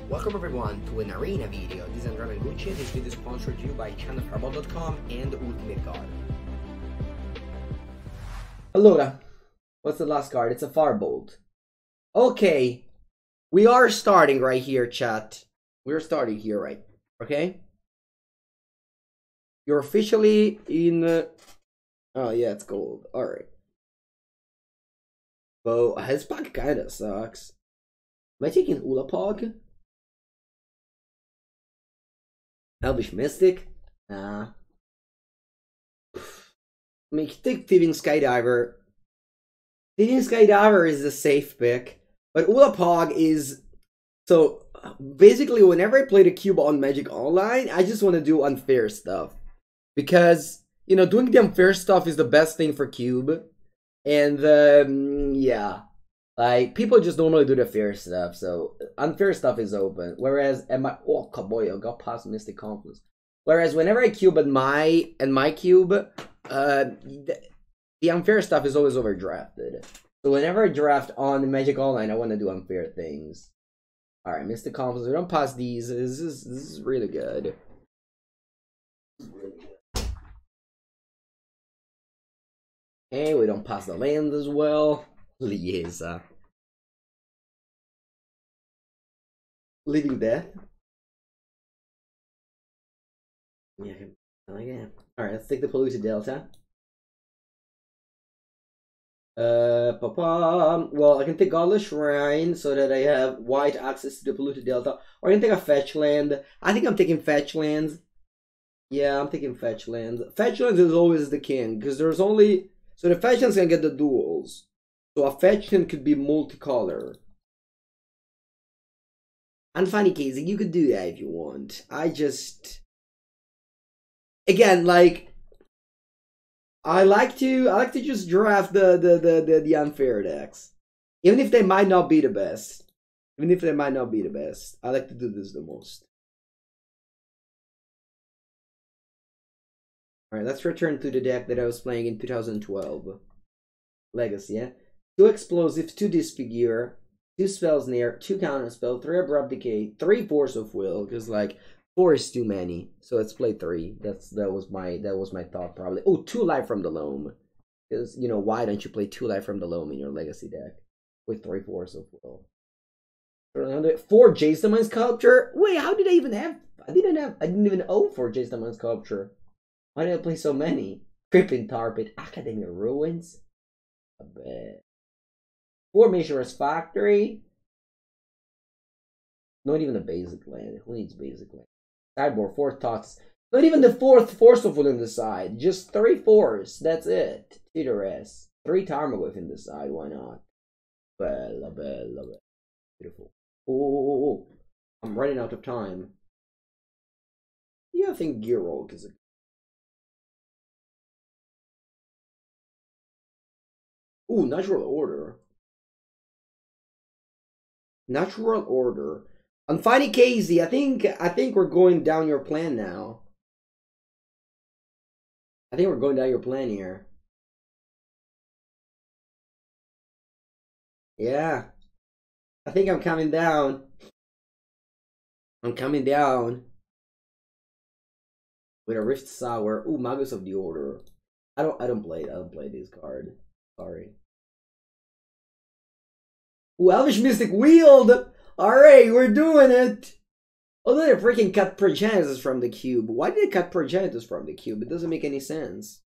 Welcome everyone to an arena video. This is Andrea Mengucci and this video is sponsored to you by channelfireball.com and Ultimate Card. Allora, what's the last card? It's a Firebolt. Okay, we are starting right here, chat. We're starting here, right? Okay? You're officially in... Oh yeah, it's gold. Alright. Well, his pack kinda sucks. Am I taking Ulapog? Elvish Mystic? Nah. I mean, take Thieving Skydiver. Thieving Skydiver is a safe pick. But Ulapog is... So, basically, whenever I play the cube on Magic Online, I just want to do unfair stuff. Because, you know, doing the unfair stuff is the best thing for cube. And, yeah. Like, people just normally do the fair stuff, so unfair stuff is open. Whereas, oh, boy, I got past Mystic Confluence. Whereas, whenever I cube in my cube, the unfair stuff is always overdrafted. So whenever I draft on Magic Online, I want to do unfair things. Alright, Mystic Confluence, we don't pass these. This is really good. Hey, we don't pass the land as well. Liesa. Living Death. Yeah, I like it. Alright, let's take the Polluted Delta. Well, I can take Godless Shrine so that I have white access to the Polluted Delta. Or I can take a Fetch Land. I think I'm taking Fetch Lands. Yeah, I'm taking Fetch Lands. Fetch Lands is always the king, because there's only... So the Fetch Lands can get the duels. So a Fetch Land could be multicolor. And funny Casey, you could do that if you want. I just... Again, like... I like to just draft the unfair decks. Even if they might not be the best. Even if they might not be the best. I like to do this the most. Alright, let's return to the deck that I was playing in 2012. Legacy, yeah? 2 Explosive, 2 Disfigure, 2 Spells Near, 2 Counterspell, 3 Abrupt Decay, 3 Force of Will, because like 4 is too many. So let's play 3. That was my thought probably. Oh, 2 Life from the Loam. Because, you know, why don't you play 2 Life from the Loam in your Legacy deck? With 3 Force of Will. 4 Jason Sculpture? Wait, how did I even have? I didn't even own 4 Jason Sculpture. Why did I play so many? Crippin' Tarpit, Academia Ruins. I bet. 4 Missioner's Factory. Not even a basic land. Who needs basic land? Sideboard, 4 Thoughts. Not even the 4th Force of Will in the side. Just 3 Force. That's it. Titteress. 3 Tarmogoyf in the side. Why not? Bella, bella, bella. Beautiful. Oh, I'm running out of time. Yeah, I think Gearwalk is a... Ooh, Natural Order. Natural Order. I'm finding Casey. I think we're going down your plan now. I think we're going down your plan here. Yeah. I think I'm coming down. I'm coming down. With a Rift Sour. Ooh, Magus of the Order. I don't play this card. Sorry. Ooh, Elvish Mystic Wield! Alright, we're doing it! Although they freaking cut Progenitus from the cube. Why did they cut Progenitus from the cube? It doesn't make any sense.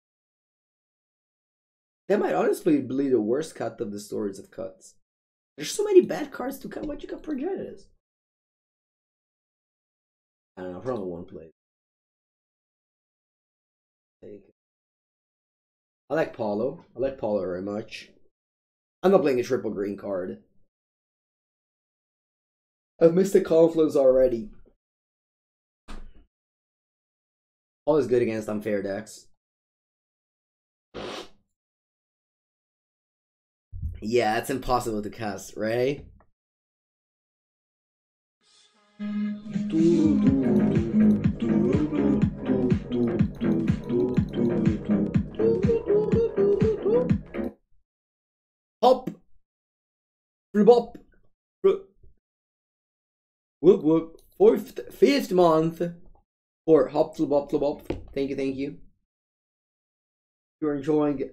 That might honestly be the worst cut of the stories of cuts. There's so many bad cards to cut. Why'd you cut Progenitus? I don't know, probably one play. I like Paulo. I like Paulo very much. I'm not playing a triple green card. I've missed the Confluence already. Always good against unfair decks. Yeah, it's impossible to cast, right? Hop! Bop! Whoop whoop. Fifth month for Hop. Thank you, thank you. You're enjoying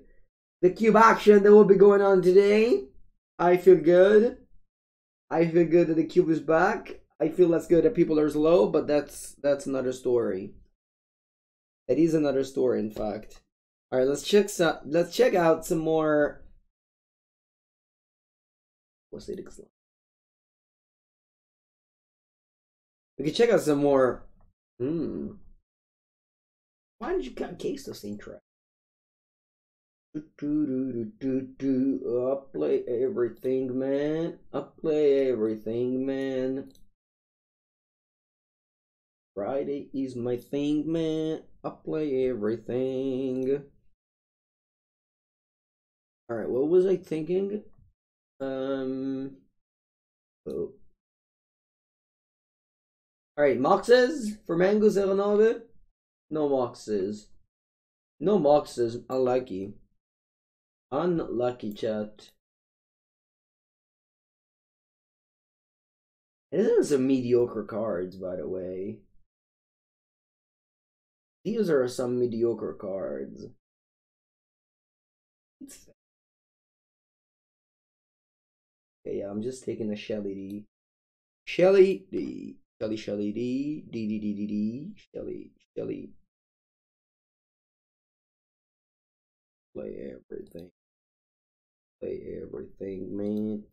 the cube action that will be going on today. I feel good. I feel good that the cube is back. I feel less good that people are slow, but that's another story. That is another story, in fact. All right, let's check out some more. What's it? We can check out some more. Why did you case those things track? Up play everything, man. Up play everything, man. Friday is my thing, man. Up play everything. All right, what was I thinking? Oh. All right, Moxes for Mango 09. No Moxes. No Moxes. Unlucky. Unlucky, chat. These are some mediocre cards, by the way. These are some mediocre cards. Okay, yeah, I'm just taking a Shelly D. Shelly D. Shelly D. D. Shelly. Play everything. Play everything, man.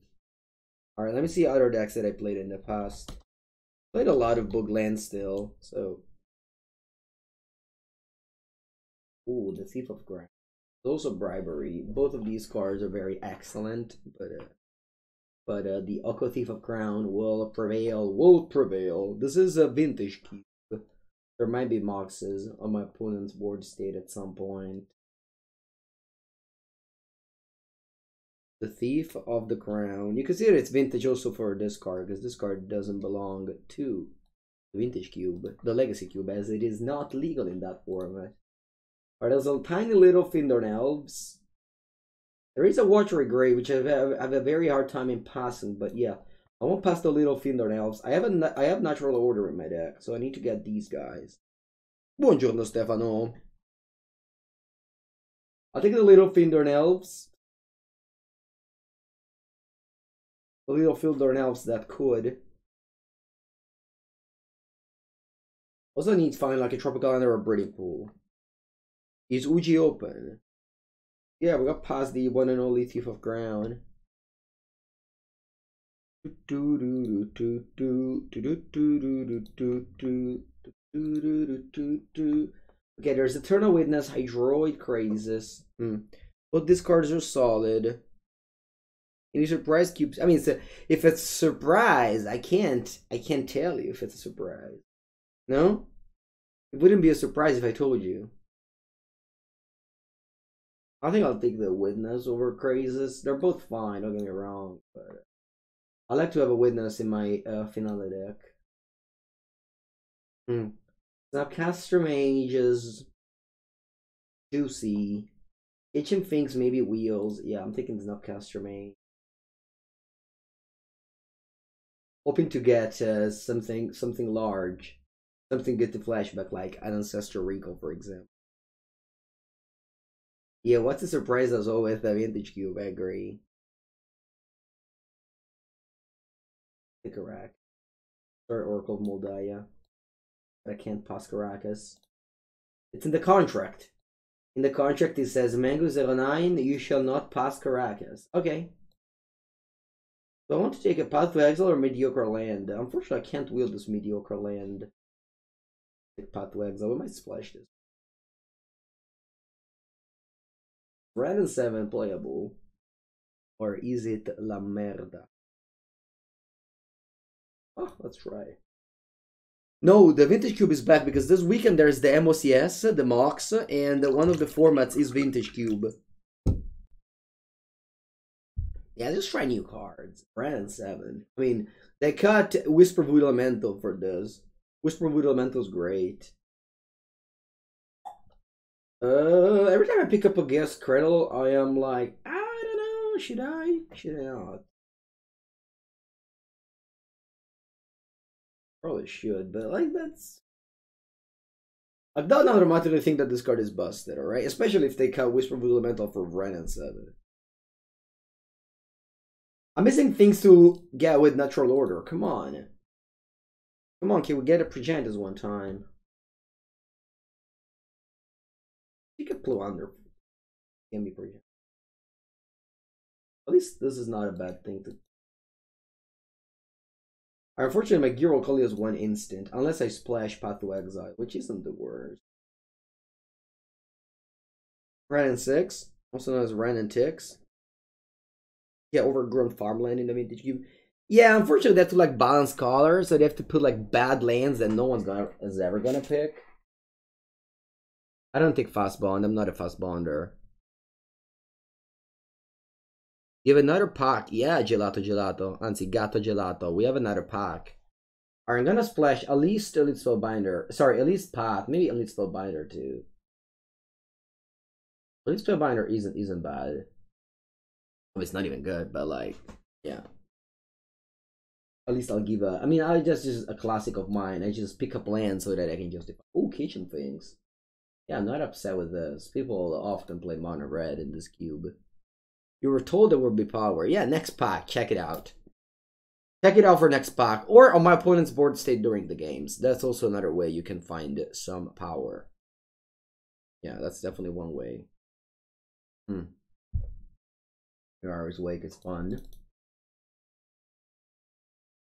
Alright, let me see other decks that I played in the past. Played a lot of Boogland still, so. Ooh, the Thief of Ground. Also bribery. Both of these cards are very excellent, but the Oko Thief of Crown will prevail. This is a vintage cube. There might be Moxes on my opponent's board state at some point. The Thief of the Crown. You can see that it's vintage also for this card, because this card doesn't belong to the vintage cube, the legacy cube, as it is not legal in that format. Alright, there's a tiny little Findorn Elves. There is a Watery Grave, which I have a very hard time in passing, but yeah. I won't pass the little Findorn Elves. I have Natural Order in my deck, so I need to get these guys. Buongiorno, Stefano. I'll take the little Findorn Elves. The little Findorn Elves that could. Also need to find like a Tropical Island or a Breeding Pool. Is Uji open? Yeah, we got past the one and only Thief of Ground. Okay, there's Eternal Witness, Hydroid Crazes. Both these cards are solid. Any surprise cubes? I mean, if it's a surprise, I can't tell you if it's a surprise. No? It wouldn't be a surprise if I told you. I think I'll take the Witness over Crazes. They're both fine, don't get me wrong, but I like to have a Witness in my finale deck. Snapcaster Mages. Juicy. Kitchen Finks, maybe Wheels. Yeah, I'm taking Snapcaster Mage. Hoping to get something large. Something good to flashback, like an Ancestor Recall, for example. Yeah, what's the surprise as always, the vintage cube, I agree. Correct. Or Oracle of Moldaya. But I can't pass Caracas. It's in the contract. In the contract it says Mango 09, you shall not pass Caracas. Okay. So I want to take a Path to Exile or Mediocre Land. Unfortunately, I can't wield this Mediocre Land. Take Path to Exile. We might splash this. Red and 7 playable. Or is it la merda? Oh, let's try. No, the Vintage Cube is back because this weekend there's the MOCS, the MOX, and one of the formats is Vintage Cube. Yeah, just try new cards. Red and 7. I mean, they cut Whisper Void Elemental for this. Whisper Void Elemental is great. Every time I pick up a Guest Cradle, I am like, I don't know, should I? Should I not? Probably should, but like that's. I don't automatically think that this card is busted, alright? Especially if they cut Whisper of Elemental for Ren and 7. I'm missing things to get with Natural Order. Come on. Come on, can we get a Pregentus one time? You could Plunder. Can be Pregentus. At least this is not a bad thing to. Unfortunately, my Gear Kali is 1 instant, unless I splash Path to Exile, which isn't the worst. Ren and 6, also known as Ren and Ticks. Yeah, overgrown farmland in the MTGO. Yeah, unfortunately they have to like balance colors, so they have to put like bad lands that no one's is ever gonna pick. I don't take fast bond, I'm not a fast bonder. You have another pack. Yeah, Gelato. Anzi, Gatto Gelato. We have another pack. Alright, I'm gonna splash at least Elite Spellbinder. Sorry, at least Path. Maybe Elite Spellbinder too. Elite Spellbinder isn't bad. Well, it's not even good, but like, yeah. At least I'll give a. I mean, I just a classic of mine. I just pick up land so that I can justify. Oh, kitchen things. Yeah, I'm not upset with this. People often play mono red in this cube. You were told there would be power. Yeah, next pack. Check it out. Check it out for next pack. Or on my opponent's board state during the games. That's also another way you can find some power. Yeah, that's definitely one way. Mirror's Wake is fun.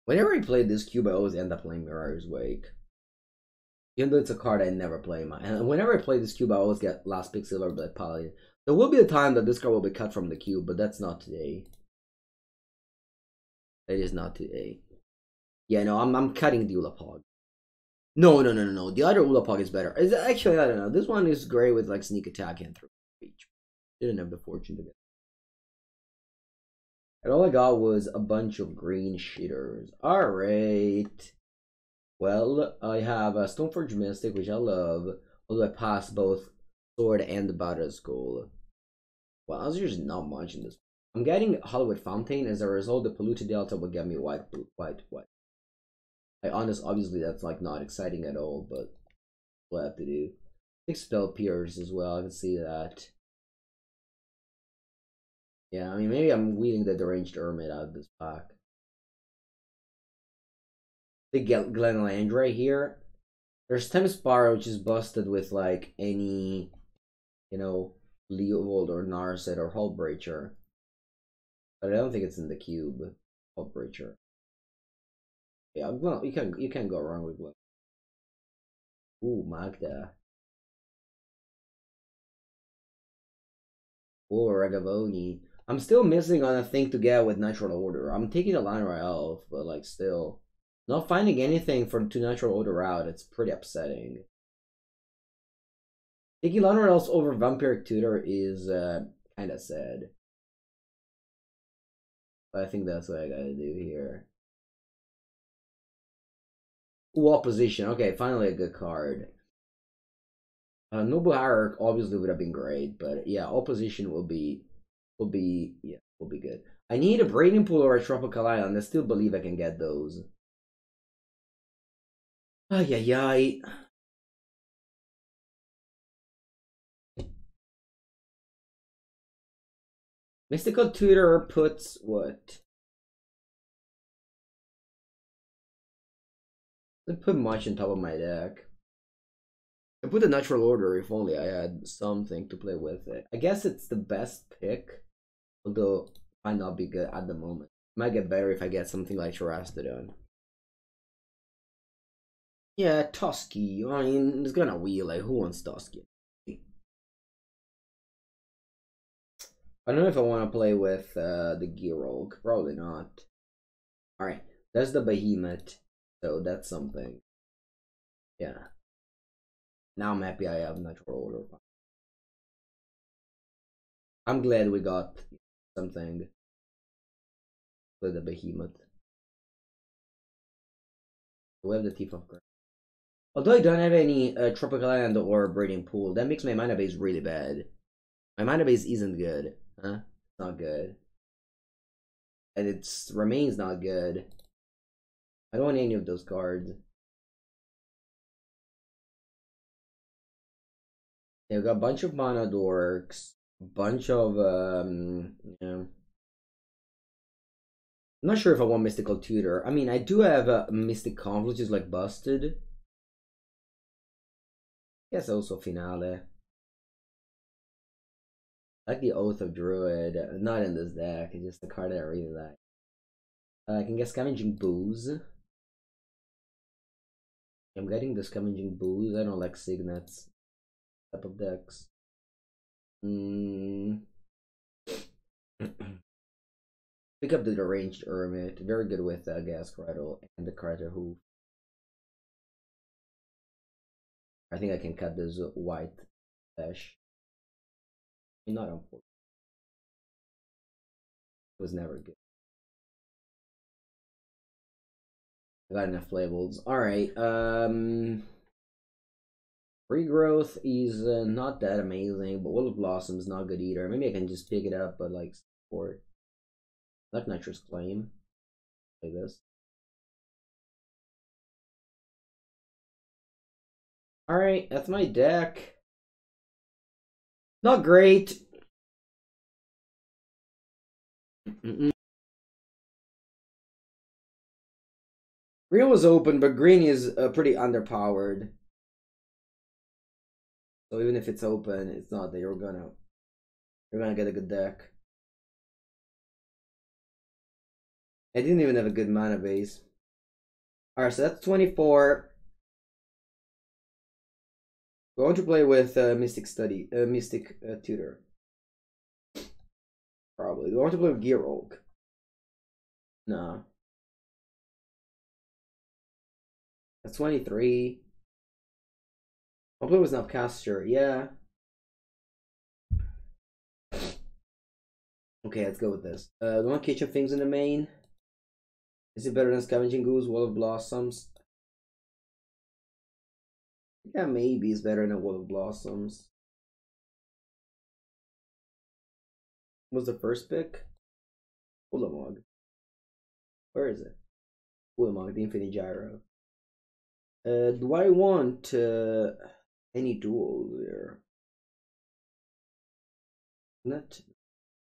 Whenever I play this cube, I always end up playing Mirror's Wake. Even though it's a card I never play. And whenever I play this cube, I always get Last Pixel or Black Paladin. There will be a time that this card will be cut from the cube, but that's not today. It is not today. Yeah, no, I'm cutting the Ulapog. No. The other Ulapog is better. Actually, I don't know. This one is great with like sneak attack and through reach. Didn't have the fortune to get. And all I got was a bunch of green shitters. Alright. Well, I have a Stoneforge Mystic, which I love. Although I passed both Sword and Battle Skull. Well, there's not much in this. I'm getting Hollywood Fountain. As a result, the Polluted Delta will get me white. Obviously, that's like not exciting at all, but we'll have to do. I think Spell Pierce as well. I can see that. Yeah, I mean, maybe I'm wheeling the Deranged Hermit out of this pack. They get Glenlandra here. There's Tempest-Sparrow, which is busted with like any, you know, Leovold or Narset or Hullbreacher. But I don't think it's in the cube. Hullbreacher. Yeah, well, you can go wrong with Glen. Ooh, Magda. Ooh, Ragavoni. I'm still missing on a thing to get with Natural Order. I'm taking a Llanowar Elf, but like still. Not finding anything to Natural Order out, it's pretty upsetting. Taking Llanowar Elves over Vampiric Tutor is kinda sad. But I think that's what I gotta do here. Ooh, Opposition. Okay, finally a good card. Noble Hierarch obviously would have been great, but yeah, Opposition will be good. I need a Braiding Pool or a Tropical Island. I still believe I can get those. Ay. Mystical Tutor puts what? Doesn't put much on top of my deck. I put a Natural Order if only I had something to play with it. I guess it's the best pick, although it might not be good at the moment. It might get better if I get something like Terastodon. Yeah, Tusky. I mean, it's gonna wheel. Like, who wants Tusky? I don't know if I want to play with the Girog. Probably not. Alright, that's the Behemoth. So that's something. Yeah. Now I'm happy I have Natural Order. I'm glad we got something with the Behemoth. We have the Thief of Grace. Although I don't have any Tropical Island or Braiding Pool, that makes my mana base really bad. My mana base isn't good. Huh? It's not good. And it remains not good. I don't want any of those cards. Yeah, we got a bunch of mana dorks, bunch of yeah. I'm not sure if I want Mystical Tutor. I mean, I do have a Mystic Conflict, which is like busted. Yes, also Finale. I like the Oath of Druid. Not in this deck. It's just the card that I really like. I can get Scavenging Booze. I'm getting the Scavenging Booze. I don't like Signets type of decks. Pick up the Deranged Hermit. Very good with Gas Rattle and the Carter Hoof. I think I can cut this white flesh. Not unfortunate. It was never good. I got enough labels. Alright, Regrowth is not that amazing, but Will of Blossom is not good either. Maybe I can just pick it up, but like support. Like Nitrous Claim. Like this. Alright, that's my deck. Not great. Green was open, but green is pretty underpowered. So even if it's open, it's not that you're gonna get a good deck. I didn't even have a good mana base. Alright, so that's 24. Going to play with Mystic Tutor. Probably. Going to play with Gear Oak. No. That's 23. I'll play with Snapcaster, yeah. Okay, let's go with this. Do want Kitchen Things in the main? Is it better than Scavenging Goose, Wall of Blossoms? Yeah, maybe it's better than Wall of Blossoms. What's the first pick? Ulamog. Where is it? Ulamog, the Infinite Gyro. Do I want any duels there? Not.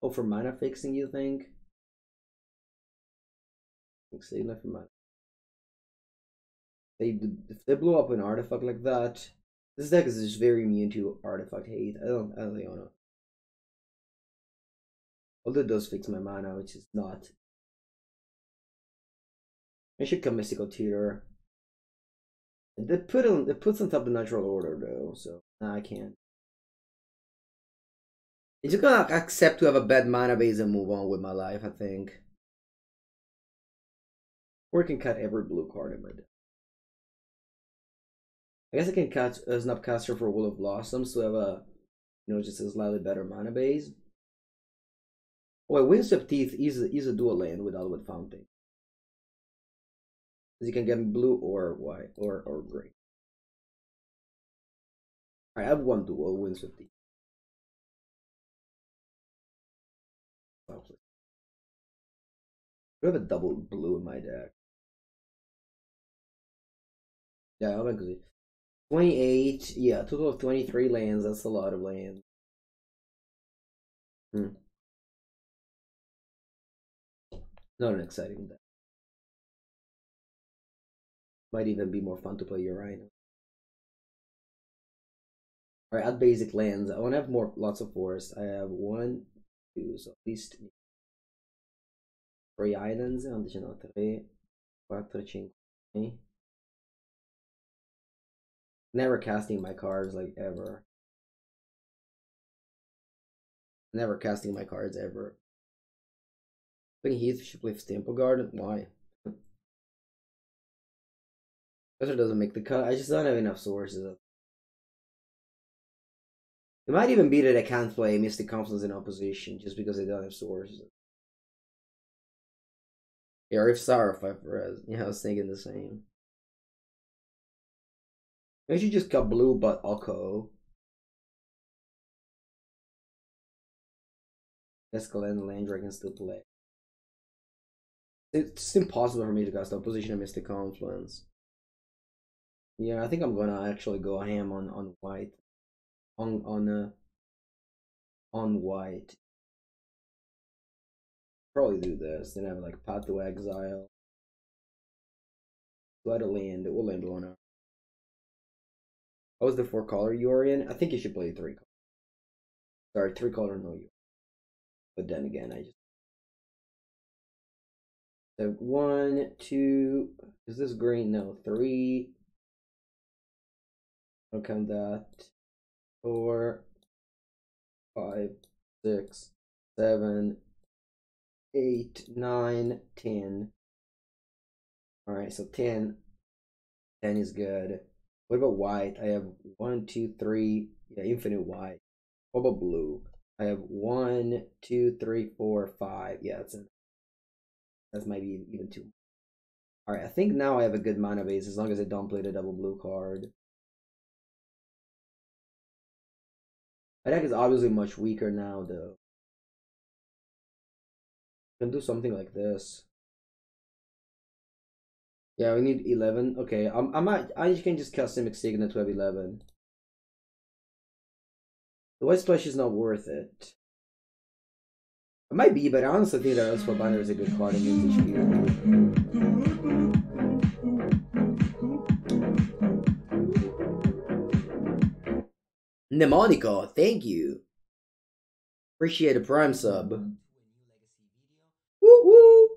Oh, for mana fixing, you think? Signet for mana. If they blow up an artifact like that, this deck is just very immune to artifact hate. I don't think I know. Although it does fix my mana, which is not. I should come Mystical Tutor. It puts on top the natural order though, so nah, I can't. I'm just gonna accept to have a bad mana base and move on with my life, I think. Or I can cut every blue card in my deck. I guess I can cut a Snapcaster for Will of Blossoms to have a, just a slightly better mana base. Oh, Windswept Teeth is a dual land with Fountain. Because you can get blue or white or gray. I have one dual Windswept Teeth. I have a double blue in my deck. Yeah, I'll because 28. Yeah, total of 23 lands. That's a lot of lands. Not an exciting deck. Might even be more fun to play your Rhino. Alright, add basic lands. I want to have lots of forests. I have 1, 2, so at least 3 islands. Additional 3, 4, 5. Never casting my cards like ever. Never casting my cards ever. I think Heath should play Stample Guard. Why? Pressure doesn't make the cut. I just don't have enough sources. It might even be that I can't play Mystic Confluence in opposition just because I don't have sources. Yeah, or if Starfire for yeah, I was thinking the same. I should just cut blue but Oko. Escalade and Landry can still play. It's impossible for me to cast opposition and Mystic Confluence. Yeah, I think I'm gonna actually go ham on white. on white. Probably do this. Then have like Path to Exile. Let a land. We'll land one out. What was the 4-color you are in? I think you should play 3-color. Sorry, 3-color, no you. But then again, I just. So 1, 2. Is this green? No. 3. I'll count that. 4, 5, 6, 7, 8, 9, 10. Alright, so 10. 10 is good. What about white? I have 1, 2, 3. Yeah, infinite white. What about blue? I have 1, 2, 3, 4, 5. Yeah, that's maybe even 2. Alright, I think now I have a good mana base as long as I don't play the double blue card. My deck is obviously much weaker now, though. I can do something like this. Yeah, we need 11. Okay, I can just custom Exigna to have 11. The white splash is not worth it. It might be, but I honestly think that Elspell Binder is a good card in MTGO. Mnemonico, thank you. Appreciate a prime sub. Woo woo!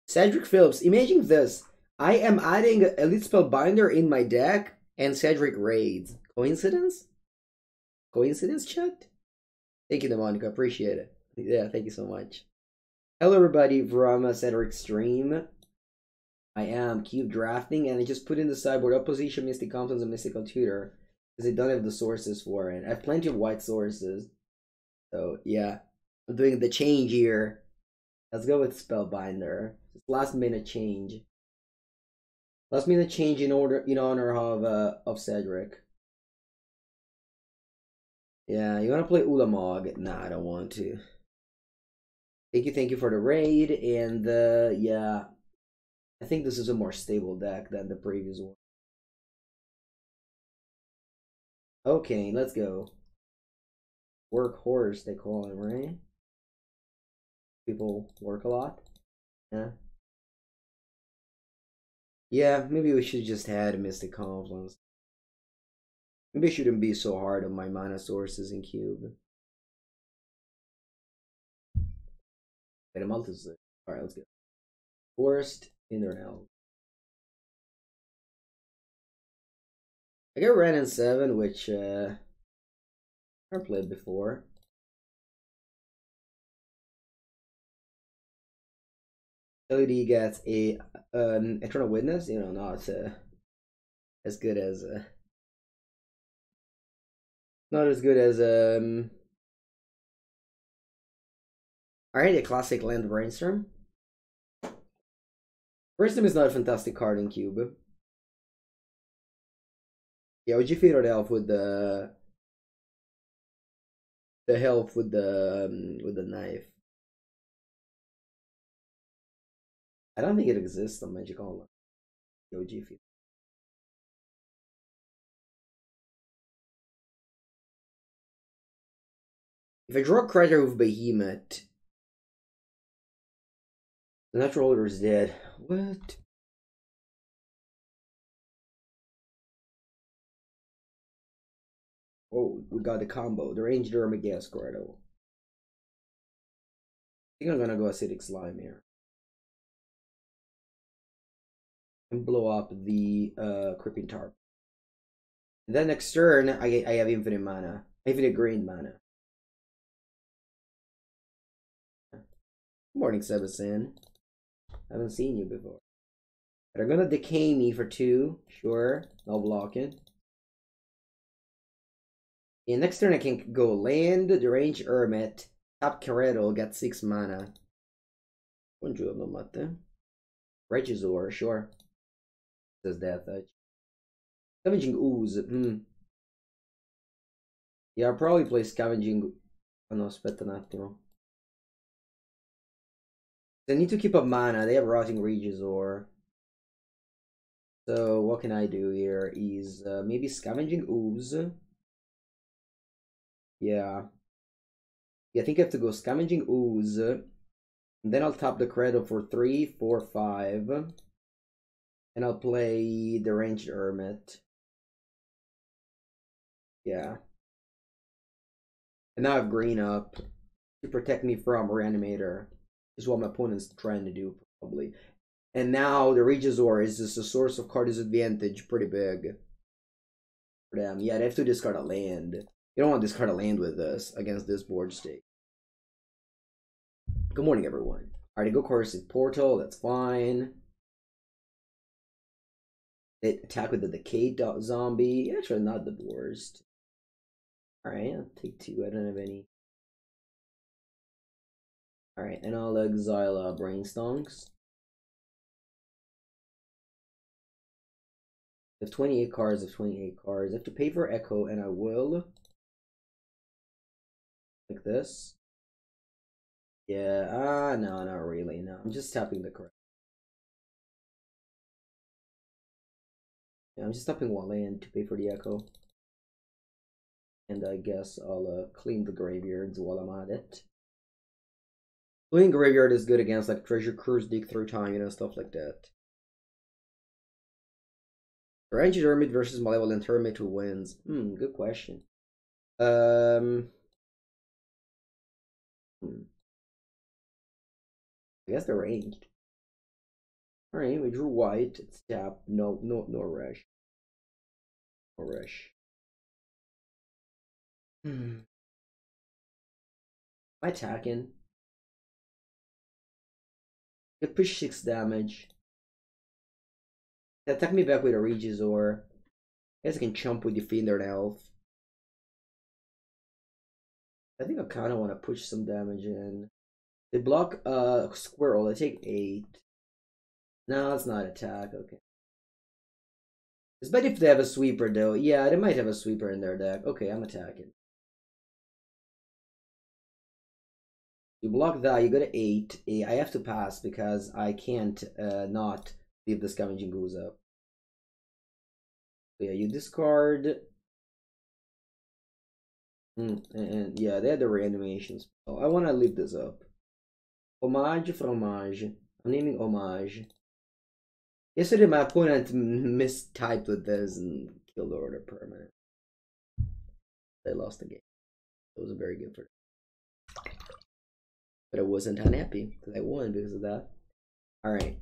Cedric Phillips, imagine this. I am adding Elite Spellbinder in my deck and Cedric raids. Coincidence? Coincidence, chat? Thank you, Mnemonico. Appreciate it. Yeah, thank you so much. Hello, everybody, from Cedric Stream. I am cube drafting, and I just put in the sideboard opposition, Mystic Confidence, and Mystical Tutor because I don't have the sources for it. I have plenty of white sources. So, yeah. I'm doing the change here. Let's go with Spellbinder. It's last minute change. Last minute change in honor of Cedric. Yeah, you wanna play Ulamog? Nah, I don't want to. Thank you for the raid, and yeah. I think this is a more stable deck than the previous one. Okay, let's go. Workhorse, they call him, right? People work a lot. Yeah. Yeah, maybe we should just add Mystic Confluence. Maybe I shouldn't be so hard on my mana sources in cube. Wait, I'm Alright, let's go. Forest Inner. I got Ren in 7, which I've played before. LED gets a Eternal Witness, not as good as not as good as Alright, a classic land Brainstorm. Brainstorm is not a fantastic card in cube. Yeah, would you figure it out with the health with the knife? I don't think it exists on Magic Online. OG feed. If I draw a creature with Behemoth, the natural order is dead. What? Oh, we got the combo. The Ranged Ermagasquardo. I think I'm gonna go Acidic Slime here. And blow up the Creeping Tarp. And then next turn, I have infinite mana. Infinite green mana. Good morning, Sebastian. Haven't seen you before. They're gonna decay me for 2. Sure. No blocking. And next turn I can go land, Deranged Hermit, tap Caretto, get 6 mana. Buongiorno, Matte. Regizor, sure. Says Death Touch. Scavenging Ooze. Yeah, I'll probably play Scavenging. Oh no, aspetta un attimo. I need to keep up mana. They have Rotting Regizor. So what can I do here? Is maybe Scavenging Ooze. Yeah. Yeah, I think I have to go Scavenging Ooze. And then I'll tap the Credo for 3, 4, 5. And I'll play the Ranged Hermit. Yeah. And now I have green up to protect me from Reanimator. Is what my opponent's trying to do, probably. And now the Regizor is just a source of card disadvantage, pretty big for them. Yeah, they have to discard a land. You don't want to discard a land with this against this board state. Good morning, everyone. Alright, go Corrosive Portal, that's fine. They attack with the Decayed Zombie. Actually, not the worst. Alright, I'll take 2. I don't have any. Alright, and I'll exile Brainstonks. I have 28 cards of 28 cards. I have to pay for Echo, and I will. Like this. Yeah, no, not really. No, I'm just tapping the card. Yeah, I'm just tapping one land to pay for the Echo. And I guess I'll clean the graveyards while I'm at it. Cleaning graveyard is good against like Treasure Cruise, Dig Through Time, you know, stuff like that. Ranged Hermit versus Malevolent Hermit, who wins? Good question. I guess they're ranged. Alright, we drew white. It's tap. No rush. No rush. Am I attacking? I push 6 damage. Attack me back with a Regizor. I guess I can chump with Defender and Elf. I think I kind of want to push some damage in. They block Squirrel. I take 8. No, it's not attack. Okay. It's better if they have a sweeper, though. Yeah, they might have a sweeper in their deck. Okay, I'm attacking. You block that, you go to 8. I have to pass because I can't not leave the Scavenging Ooze up. So yeah, you discard. And yeah, they had the reanimations. Oh, I want to leave this up. Homage, fromage. I'm naming homage. Yesterday, my opponent mistyped with this and killed the order permanent. They lost the game. It wasn't very good for them. But I wasn't unhappy because I won because of that. Alright.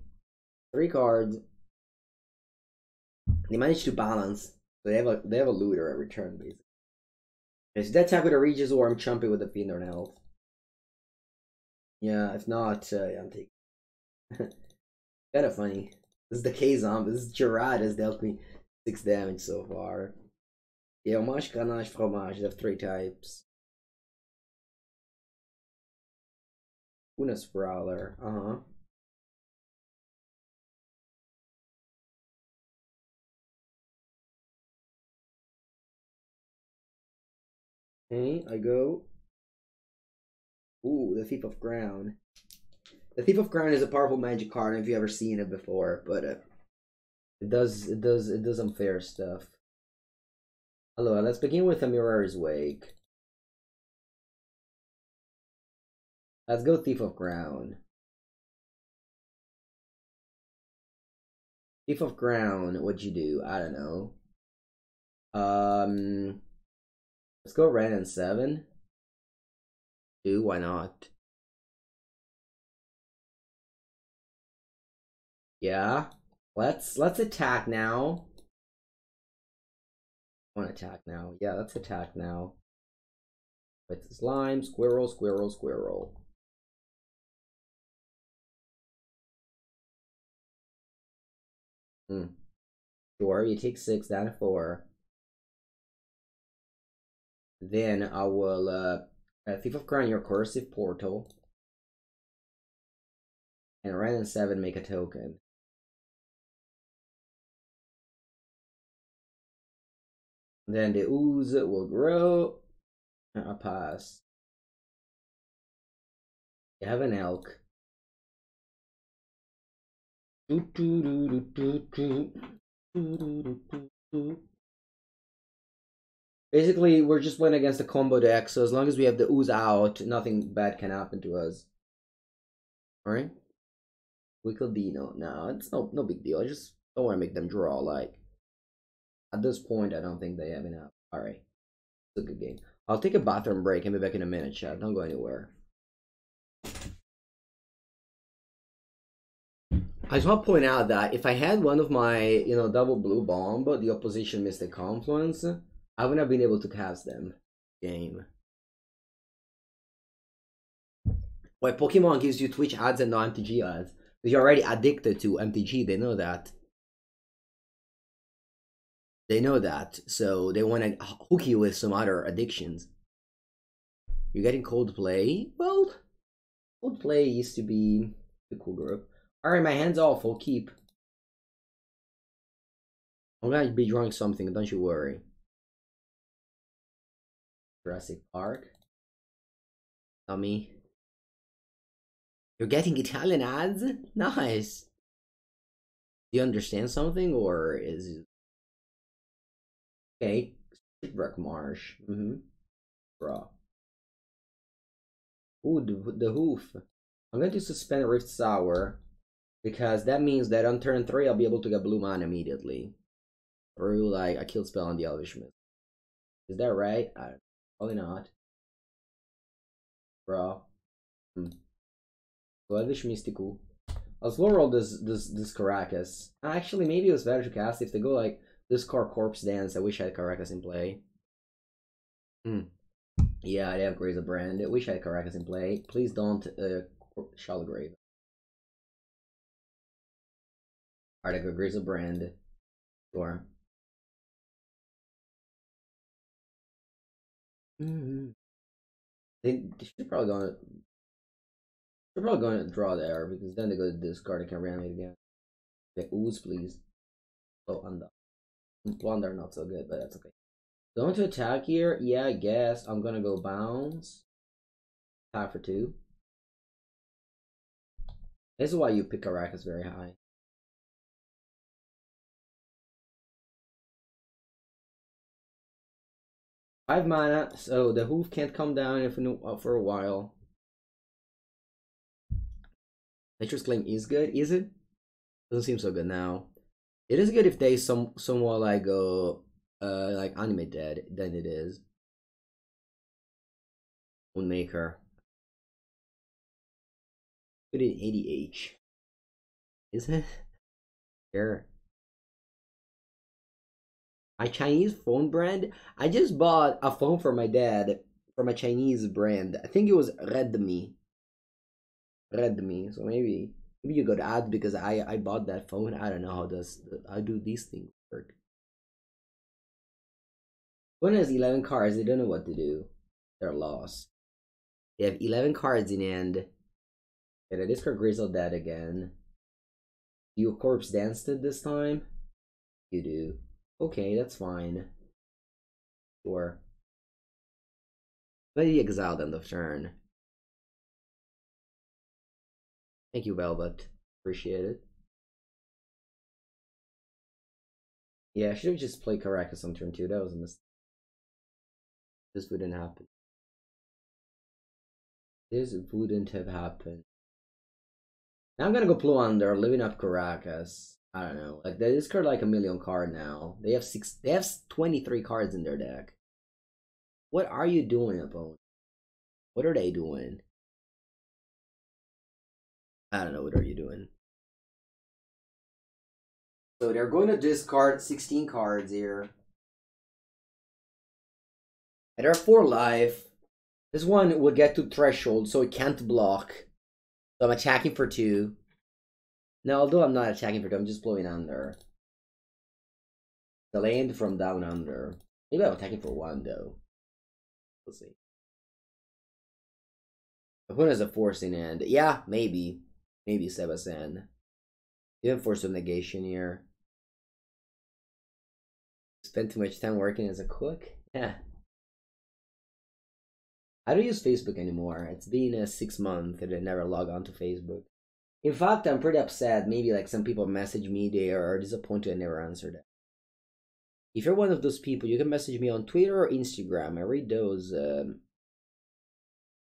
3 cards. They managed to balance. So they have a looter at return, basically. If that attack with a Regis or I'm chumping with a Fiend or an Elf. Yeah, if not, yeah, I'm taking. Kinda funny. This is the K-Zombie. This is Gerard has dealt me 6 damage so far. Yeah, homage, ganache, fromage. They have 3 types. Una Sprawler. Okay, I go. Ooh, the Thief of Ground. The Thief of Ground is a powerful magic card if you've ever seen it before, but it does unfair stuff. Hello, let's begin with a Mirror's Wake. Let's go Thief of Ground. Thief of Ground, what'd you do? I don't know. Let's go Ren and 7. 2, why not? Yeah. Let's attack now. I want to attack now. Yeah, let's attack now. With slime, squirrel, squirrel, squirrel. Sure, you take 6 down to 4. Then I will Thief of Crown your Cursive Portal. And Ren and 7 make a token. Then the ooze will grow. I pass. You have an elk. Basically, we're just playing against a combo deck, so as long as we have the ooze out, nothing bad can happen to us. Alright? Wickeldino. No, it's no big deal. I just don't want to make them draw. Like, at this point, I don't think they have enough. Alright. It's a good game. I'll take a bathroom break and be back in a minute, chat. Don't go anywhere. I just want to point out that if I had one of my, double blue bomb, but the opposition missed a confluence, I wouldn't have been able to cast them. Game. Why Pokemon gives you Twitch ads and no MTG ads? Because you're already addicted to MTG, they know that. They know that, so they want to hook you with some other addictions. You're getting Coldplay? Well, Coldplay used to be a cool group. Alright, my hand's off, I'll keep. I'm gonna be drawing something, don't you worry. Jurassic Park. Dummy. You're getting Italian ads? Nice. Do you understand something, or is it... Okay. Shipwreck Marsh. Bro. Ooh, the hoof. I'm going to suspend Rift Sour, because that means that on turn 3 I'll be able to get blue mana immediately. Through, like, a kill spell on the Elvish Myth. Is that right? Probably not. Bro. Elvish Mystical. I'll slow roll this Caracas. Actually, maybe it was better to cast if they go like this car Corpse Dance. I wish I had Caracas in play. Yeah, I have Graze of Brand. I wish I had Caracas in play. Please don't Shallowgrave. Alright, I go Graze of Brand. Sure. They should probably gonna. They're probably going to draw there because then they go to discard and can reanimate again. Okay, ooze, please. Oh, under. Wander, not so good, but that's okay. Going to attack here? Yeah, I guess. I'm gonna go bounce. Attack for 2. This is why you pick Caracas very high. Five mana, so the hoof can't come down if for a while. Nature's Claim is good, is it? Doesn't seem so good now. It is good if they somewhat like go like animate dead, then it is. Moonmaker. Put it 80H. Is it? Sure. My Chinese phone brand? I just bought a phone for my dad from a Chinese brand. I think it was Redmi. Redmi. So maybe you got ads because I bought that phone. I don't know how do these things work. One has 11 cards. They don't know what to do. They're lost. They have 11 cards in hand. Can I discard Grizzle Dead again? You Corpse Danced it this time? You do. Okay, that's fine. Sure. Maybe exiled end of turn. Thank you, Velvet. Appreciate it. Yeah, I should have just played Caracas on turn 2. That was a mistake. This wouldn't happen. This wouldn't have happened. Now I'm gonna go Plunder, living up Caracas. I don't know. Like they discard like a million card now. They have 23 cards in their deck. What are you doing, opponent? What are they doing? I don't know, what are you doing? So they're going to discard 16 cards here. And there are 4 life. This one will get to threshold, so it can't block. So I'm attacking for 2. No, although I'm not attacking for 2, I'm just blowing under. The land from down under. Maybe I'm attacking for 1 though. We'll see. Opponent has a force in hand. Yeah, maybe. Maybe Sebastian. You have force of negation here. Spent too much time working as a cook? Yeah. I don't use Facebook anymore. It's been 6 months and I never log on to Facebook. In fact, I'm pretty upset. Maybe like some people message me, they are disappointed I never answered it. If you're one of those people, you can message me on Twitter or Instagram. I read those.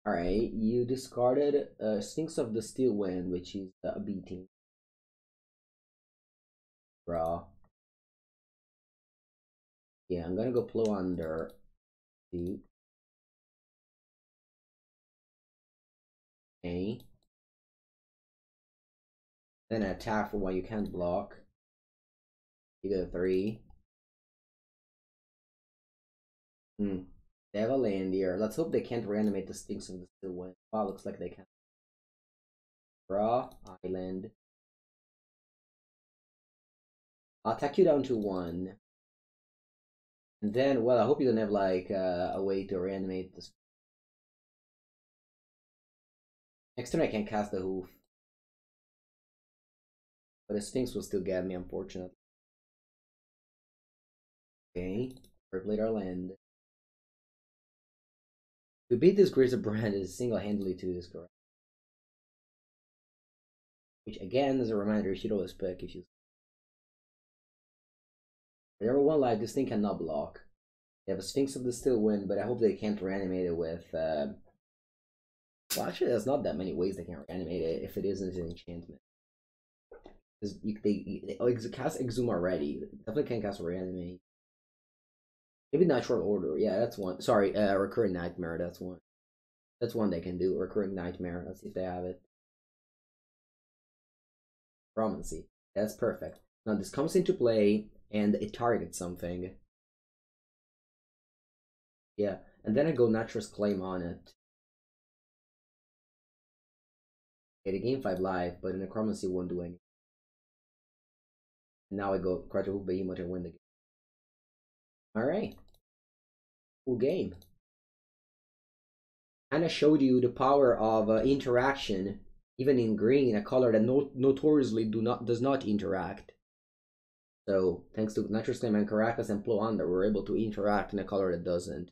Alright, you discarded Sphinx of the Steel Wind, which is a beating. Draw. Yeah, I'm gonna go Plow Under. Okay. Then attack for one you can't block. You get a 3. They have a land here. Let's hope they can't reanimate the Sphinx of the Steel Wind. Wow, looks like they can. Draw, Island. I'll attack you down to 1. And then, well, I hope you don't have like a way to reanimate this. Next turn I can cast the Hoof. But the Sphinx will still get me, unfortunately. Okay, replayed our land. To beat this Greater Brand is single-handedly to this correct. Which again, as a reminder, you should always pick if you. Whenever one life, this thing cannot block. They have a Sphinx of the Steel Wind, but I hope they can't reanimate it with. Well, actually, there's not that many ways they can reanimate it if it isn't an enchantment. Because they cast Exhume already. Definitely can't cast Reanimate. Maybe Natural Order. Yeah, that's one. Sorry, Recurring Nightmare. That's one. That's one they can do. Recurring Nightmare. Let's see if they have it. Promancy. That's perfect. Now this comes into play and it targets something. Yeah, and then I go Natural's Claim on it. Okay, the game 5 life, but the Necromancy won't do anything. And now I go Quadruple Behemoth and win the game. Alright. Cool game. And I showed you the power of interaction, even in green, a color that notoriously does not interact. So thanks to Natural's Claim and Caracas and Plow Under, we're able to interact in a color that doesn't.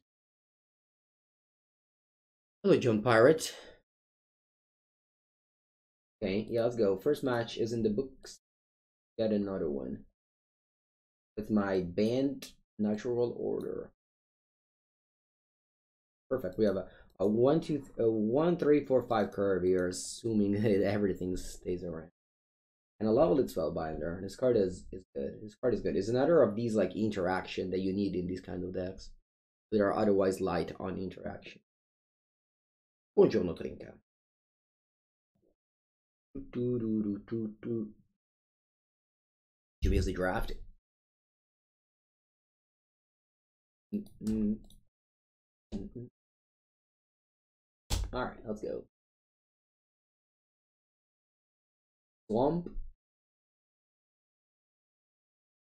Hello, John Pirate. Okay, yeah, let's go. First match is in the books. Got another one with my Bant Natural Order. Perfect. We have a 1, 3, 4, 5 curve here, assuming that everything stays around. And a leveled Spellbinder. This card is good. This card is good. It's another of these like interaction that you need in these kind of decks that are otherwise light on interaction. Buongiorno Trinca. Previously draft. Alright, let's go. Swamp.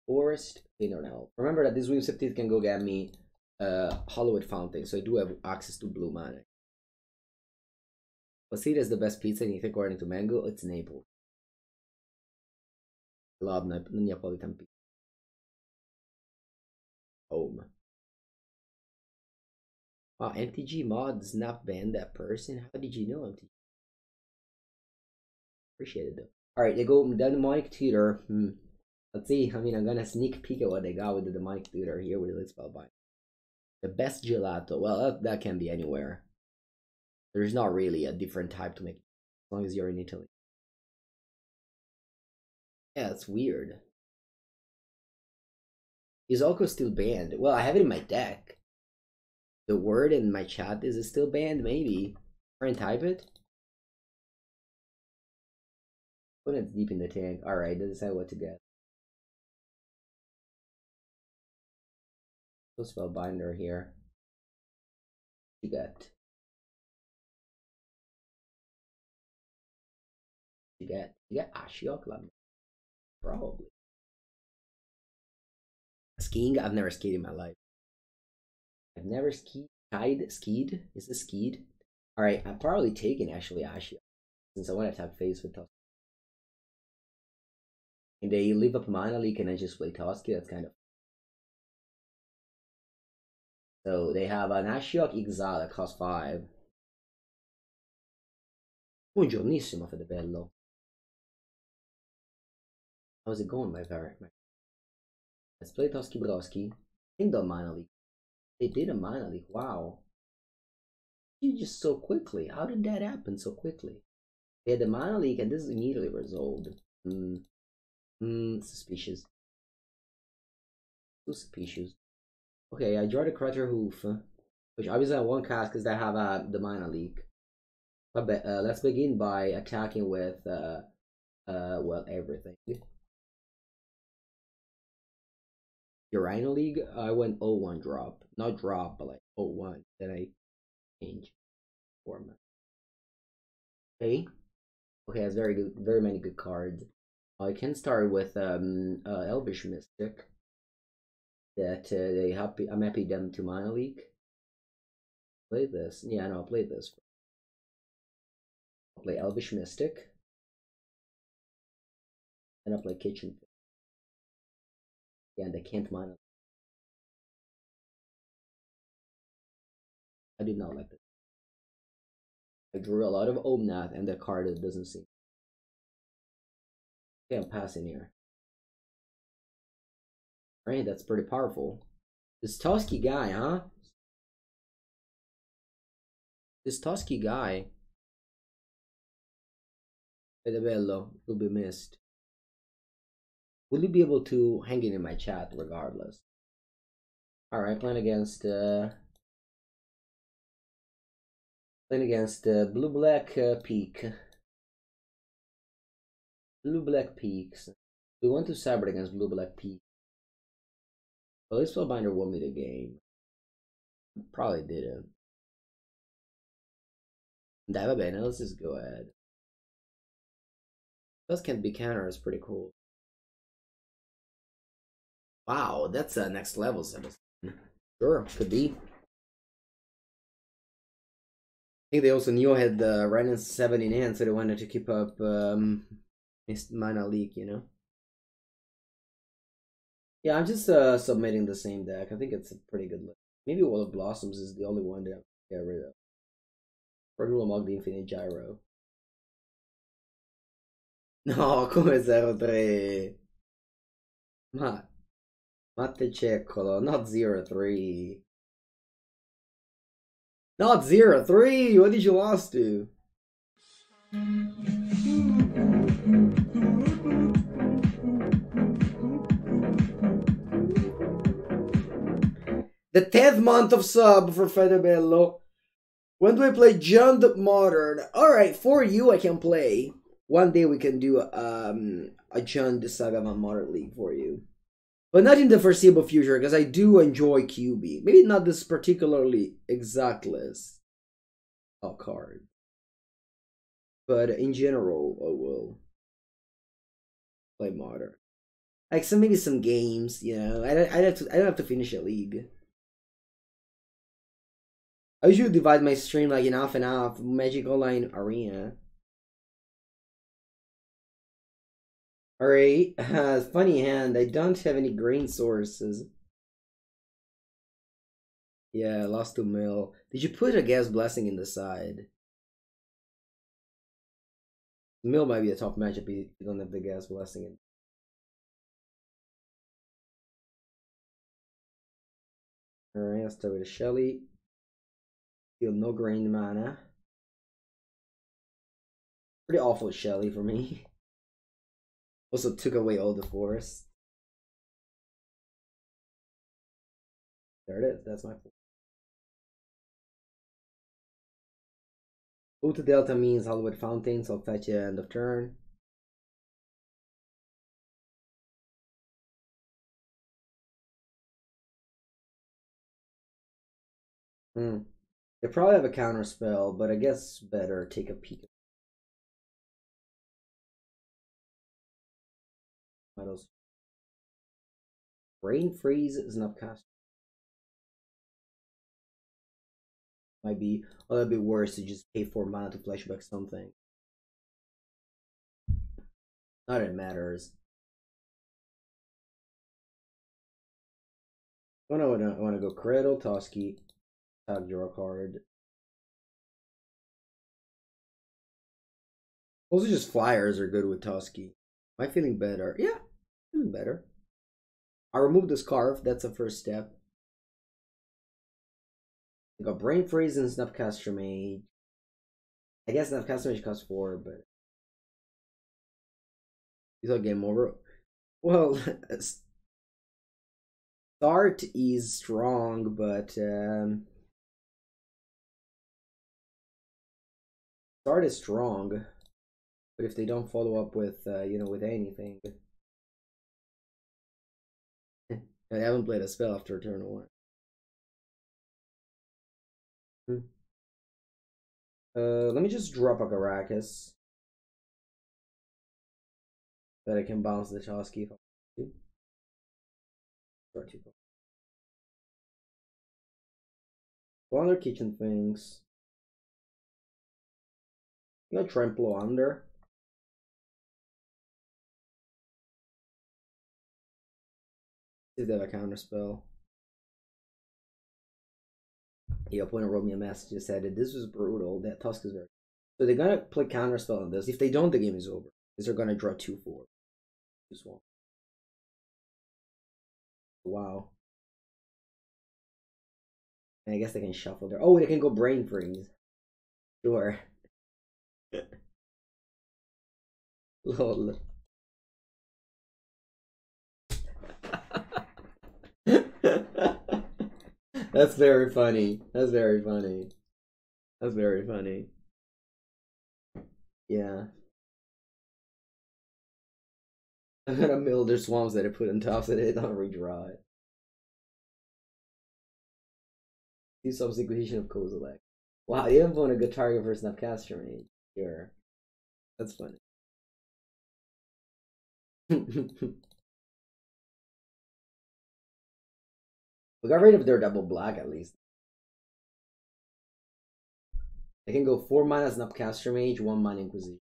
Forest. Fingernail. Remember that this Wing Septith can go get me Hollowed Fountain, so I do have access to blue mana. Pasita is the best pizza, and you think according to Mango, it's Naples. Love Neapolitan pizza. Home. Wow, MTG mod does not ban that person. How did you know MTG? Appreciate it though. Alright, they go Demonic Tutor. Let's see. I mean, I'm gonna sneak peek at what they got with the Demonic Tutor here with the Spellbind. The best gelato. Well, that can be anywhere. There's not really a different type to make, as long as you're in Italy. Yeah, it's weird. Is Oko still banned? Well, I have it in my deck. The word in my chat, is it still banned? Maybe. Try and type it. When it's deep in the tank. Alright, doesn't say what to get. So Spellbinder here. You got. You get Ashiok? Probably. Skiing? I've never skied in my life. I've never skied. Skied? Is it skied? Alright, I'm probably taking actually Ashiok, since I want to attack face with Tusk. And they leave up mana leak and I just play Toski. That's kind of. So they have an Ashiok Exile that costs 5. Buongiornissimo, Fedebello. How's it going, my parent? Let's play Toski Broski. think they'll mana leak. They did a mana leak. Wow. You just so quickly. How did that happen so quickly? They had the mana leak and this is immediately resolved. Suspicious. Suspicious. Okay, I draw the Crater Hoof, which obviously I won't cast because they have the mana leak. But let's begin by attacking with well, everything. Urina League, I went 0-1 drop. Not drop, but like 0-1. Then I change format. Okay. Okay, that's very good, very many good cards. I can start with Elvish Mystic. That I'm happy them to mana leak. Play this. Yeah, no, I'll play this. I'll play Elvish Mystic. And I'll play Kitchen. Yeah, and they can't mana. I did not like this. I drew a lot of Omnath and the card that doesn't seem. Okay, I'm passing here. Right, that's pretty powerful. This Tusky guy, huh? This Tusky guy. Bello will be missed. Will you be able to hang it in my chat regardless? Alright, playing against Blue Black Peak. Blue Black Peaks. We want to cyber against Blue Black Peak. Well, this Spellbinder won me the game. Probably didn't. Diva Bene, let's just go ahead. Those can't be counter is pretty cool. Wow, that's a next level 7. Sure, could be. I think they also knew I had the Renin 7 in hand, so they wanted to keep up mana leak, you know? Yeah, I'm just submitting the same deck. I think it's a pretty good list. Maybe Wall of Blossoms is the only one that I'm gonna get rid of. Regular Mog the Infinite Gyro. No, come 0-3. Matte Ceccolo, not 0-3. Not 0-3! What did you lose to? The 10th month of sub for Fedebello. When do I play Jund Modern? Alright, for you I can play. One day we can do a Jund Saga Modern League for you. But not in the foreseeable future, because I do enjoy QB. Maybe not this particularly exact list of cards. But in general, I will play Modern. Like maybe some games, you know. I don't have to finish a league. I usually divide my stream like in half and half. Magic Online Arena. Alright, funny hand. I don't have any grain sources. Yeah, I lost to Mill. Did you put a Gas Blessing in the side? Mill might be a top matchup if you don't have the Gas Blessing in. Alright, let's start with a Shelly. Feel no grain mana. Pretty awful Shelly for me. Also took away all the forest. There it is, that's my fault. Go to Delta means Hollywood Fountain, so I'll fetch you end of turn. They probably have a counter spell, but I guess better take a peek. Metals. Rain Freeze is an upcast. Might be a little bit worse to just pay 4 mana to flashback something. Not that it matters. I want to go Cradle, Toski, tag draw card. Also, just flyers are good with Toski. Am I feeling better? Yeah, feeling better. I removed the scarf. That's the first step. I got Brain Freeze and Snapcaster Mage. I guess Snapcaster Mage costs 4, but you thought game over. Well, start is strong, but start is strong. But if they don't follow up with with anything, I haven't played a spell after turn 1. Let me just drop a Caracas that I can bounce the Chosky if I want to. One other kitchen things. You got Tremplo under. See if they have a counter spell. The opponent wrote me a message and said that this was brutal. That Tusk is very. So they're gonna play counter spell on this. If they don't, the game is over. Because they're gonna draw 2-4. Just one. Wow. And I guess they can shuffle there. Oh, they can go Brain Freeze. Sure. Lol. That's very funny. That's very funny. That's very funny. Yeah. I'm gonna mill their swamps that I put on top so they don't redraw it. Do substitution of Kozilek. Wow, you haven't a good target for Snapcaster Mage. Sure. That's funny. We got rid of their double black at least. I can go 4 mana Snapcaster Mage, 1 mana Inquisition.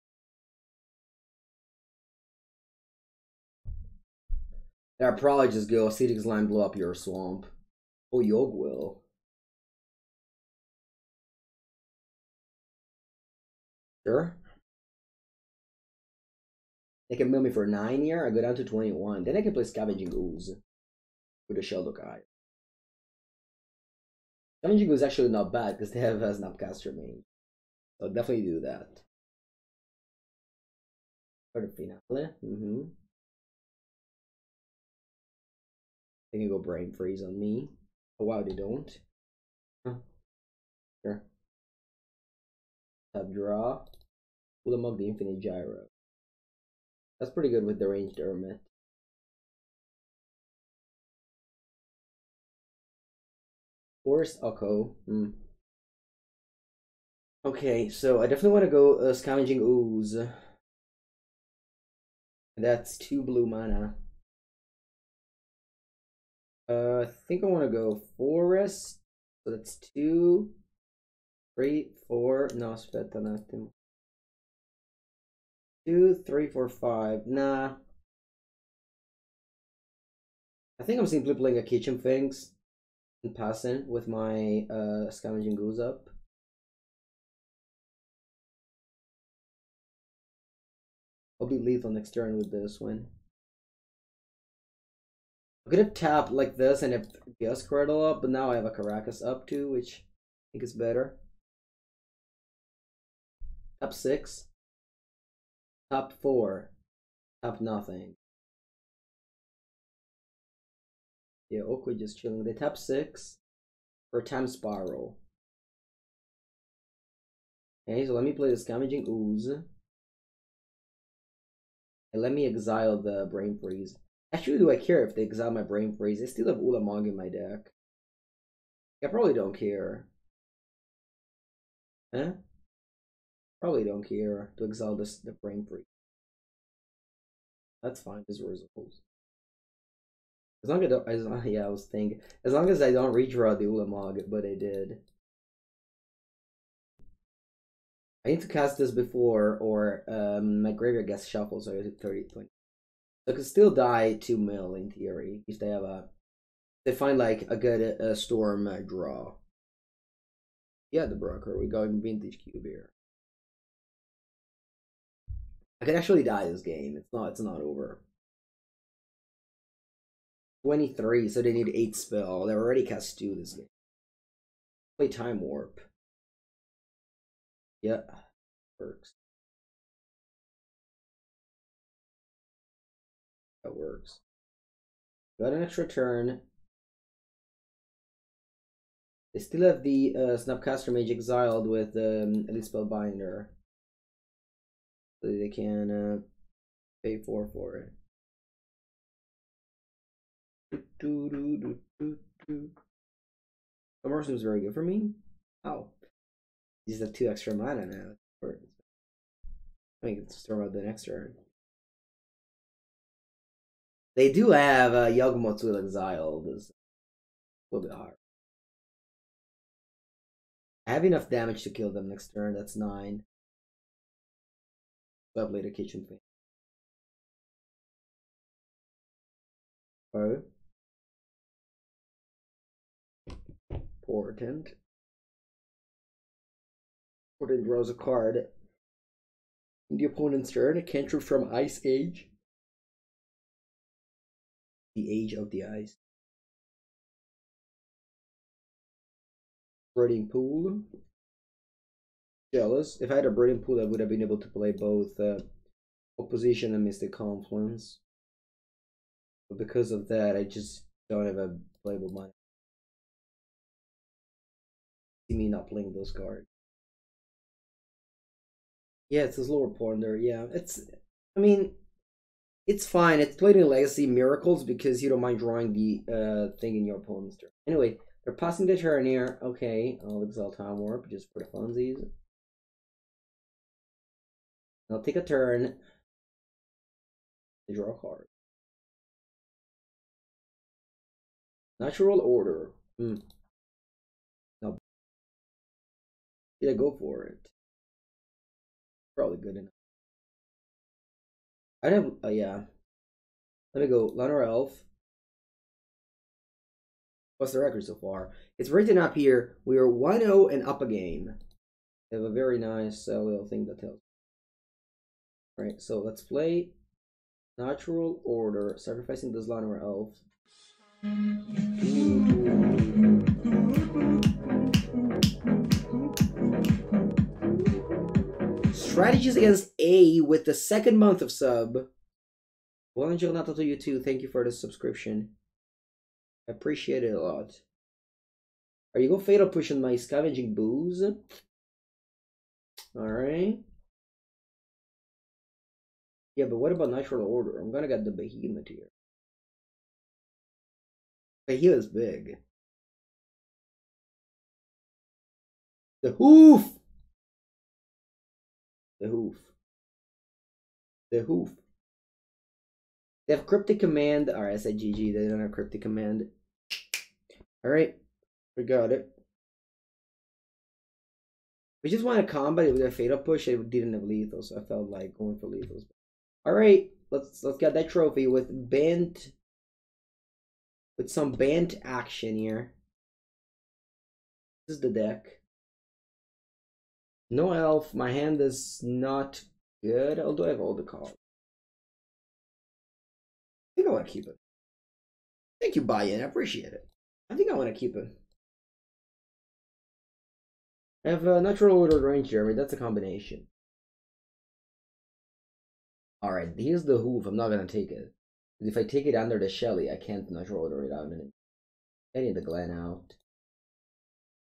I'll probably just go Acidic Slime, blow up your swamp. Oh, Yog will. Sure. They can mill me for 9 here. I go down to 21. Then I can play Scavenging Ooze with a Sheldock Eye. Scavenging Ooze is actually not bad because they have a Snapcaster Mage. So I'll definitely do that. For the finale. They can go Brain Freeze on me. Oh wow, they don't. Huh. Sure. Tap draw. Pull them up the Infinite Gyro. That's pretty good with the ranged Hermit. Forest Oko. Okay, so I definitely want to go Scavenging Ooze. That's 2 blue mana. I think I want to go Forest. So that's 2, 3, 4. No, aspetta un attimo. 2, 3, 4, 5. Nah. I think I'm simply playing a Kitchen Finks and passing with my Scavenging Ooze up. I'll be lethal next turn with this one. I could have tapped like this and have Gus Cradle up, but now I have a Caracas up too, which I think is better. Tap 6. Top 4. Top nothing. Yeah, Oakwood just chilling. They tap 6 for Time Spiral. Okay, so let me play the Scavenging Ooze. And let me exile the Brain Freeze. Actually, do I care if they exile my Brain Freeze? I still have Ulamog in my deck. I probably don't care. Huh? Probably don't care to exile the Brain Freeze. That's fine, this results. As long as I don't, yeah, I was thinking. As long as I don't redraw the Ulamog, but I did. I need to cast this before, or my graveyard gets shuffled, so I hit 30, 20. So I could still die 2 mil in theory if they have they find like a good storm draw. Yeah, the broker. We got Vintage Cube here. I could actually die this game. It's not over. 23, so they need 8 spell. They already cast 2 this game. Play Time Warp. Yeah, works. That works. Got an extra turn. They still have the Snapcaster Mage exiled with Elite Spellbinder. So they can pay 4 for it. Summer seems very good for me. Oh. These have 2 extra mana now. I think it's throw out the next turn. They do have Yagmoto exiled. Is a little bit hard. I have enough damage to kill them next turn. That's 9. I'll play the kitchen thing. Oh. Portent. Portent draws a card. In the opponent's turn, a cantrip from Ice Age. The Age of the Ice. Breeding Pool. Jealous. If I had a Breeding Pool, I would have been able to play both Opposition and Mystic Confluence. But because of that, I just don't have a playable money. See me not playing those cards. Yeah, it's this lower ponder. Yeah, I mean, it's fine. It's played in Legacy Miracles because you don't mind drawing the thing in your opponent's turn. Anyway, they're passing the turn here. Okay, I'll exile Time Warp just for the funsies. I'll take a turn. They draw a card. Natural Order. No. Yeah, go for it. Probably good enough. I'd have, yeah. Let me go. Llanowar Elf. What's the record so far? It's written up here. We are 1-0 and up a game. They have a very nice little thing that tells. Alright, so let's play Natural Order, sacrificing this Llanowar Elf. Strategies against A with the 2nd month of sub. Well, Giornato to you too. Thank you for the subscription. I appreciate it a lot. Are you going Fatal Push on my Scavenging Booze? Alright. Yeah, but what about Natural Order? I'm gonna get the Behemoth here. Behemoth is big. The Hoof! The Hoof. The Hoof. They have Cryptic Command. Alright, I said GG. They don't have Cryptic Command. Alright. We got it. We just want a combat with a Fatal Push. It didn't have lethal, so I felt like going for lethals. Alright, let's get that trophy with Bant. With some Bant action here. This is the deck. No elf. My hand is not good, although I have all the cards. I think I want to keep it. Thank you, buy-in. I appreciate it. I think I want to keep it. I have a Natural Order range here. I mean, that's a combination. Alright, here's the Hoof. I'm not going to take it. Because if I take it under the Shelly, I can't Natural Order it out. I need the Glen out.